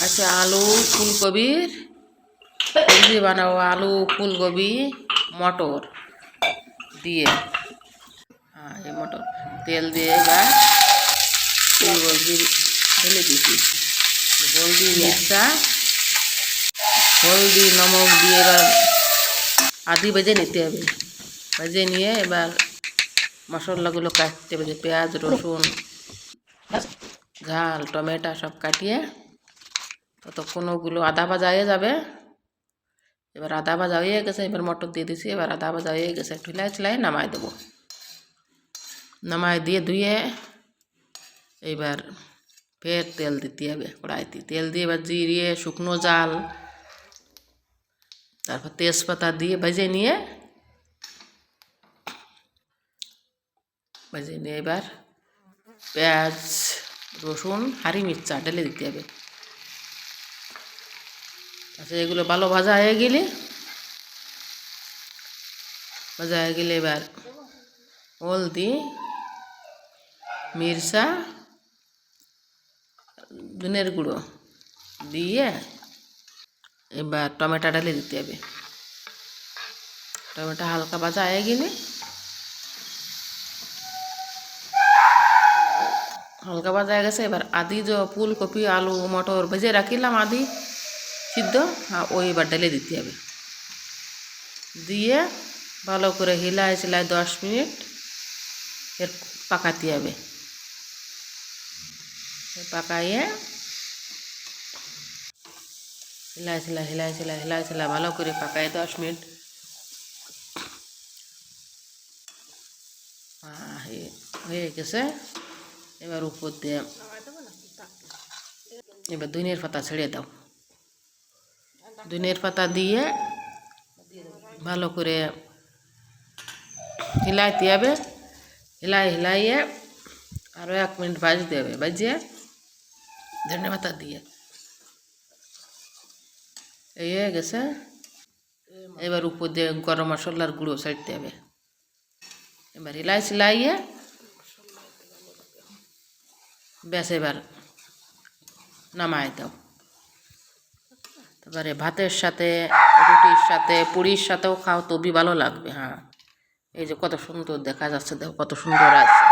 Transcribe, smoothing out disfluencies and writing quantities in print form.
আচ্ছা, আলু ফুলকপির সবজি বানাবো। আলু ফুলকপি মটর দিয়ে, হ্যাঁ এই মটর তেল দিয়ে এবার ফুলকপি ঢেলে দিছি। হলদি মির্চা, হলদি নমক দিয়ে এবার আদি ভেজে নিতে হবে। ভেজে নিয়ে এবার মশলাগুলো কাটতে হবে, পেঁয়াজ রসুন ঝাল টমেটো সব কাটিয়ে ততক্ষণ ওগুলো আদা ভাজা হয়ে যাবে। এবার আদা ভাজা হয়ে গেছে, এবার মটর দিয়ে দিছি। এবার আদা ভাজা হয়ে গেছে, একটু হিলাই চিলাই নামাই দেবো। নামাই দিয়ে ধুয়ে এবার ফের তেল দিতে হবে কড়াইতে। তেল দিয়ে এবার জিরিয়ে শুকনো জাল, তারপর তেজপাতা দিয়ে ভেজে নিয়ে এবার পেঁয়াজ রসুন হারি মির্চা ঢেলে দিতে হবে। আচ্ছা, এগুলো ভালো ভাজা হয়ে গেলে এবার হলদি মির্চা ধনের গুঁড়ো দিয়ে এবার টমেটো ঢেলে দিতে হবে। টমেটো হালকা ভাজা হয়ে গেলে হালকা ভাজা হয়ে গেছে, এবার আদি যে ফুলকপি আলু মটর ভেজে রাখিলাম আদি সিদ্ধ, ওই এবার ঢেলে দিতে হবে। দিয়ে ভালো করে হিলাই চিলাই 10 মিনিট এর পাকাতে হবে। পাকাইয়ে হিলাই চিলাই ভালো করে পাকাই 10 মিনিট হয়ে গেছে। এবার উপর দিয়ে এবার ধনিয়ার পাতা ছেড়ে দাও। ধনিয়ার পাতা দিয়ে ভালো করে হিলাইতে হবে। হিলাইয়ে আরও 1 মিনিট ভাজতে হবে। ভাজিয়ে ধনিয়া পাতা দিয়ে এই হয়ে গেছে। এবার উপর দিয়ে গরম মশলার গুঁড়ো ছাড়তে হবে। এবার হিলাইয়ে ব্যাস এবার নামাই দাও। তারপরে ভাতের সাথে রুটির সাথে পুরির সাথেও খাও, তবে ভালো লাগবে। হ্যাঁ, এই যে কত সুন্দর দেখা যাচ্ছে, দেখো কত সুন্দর আছে।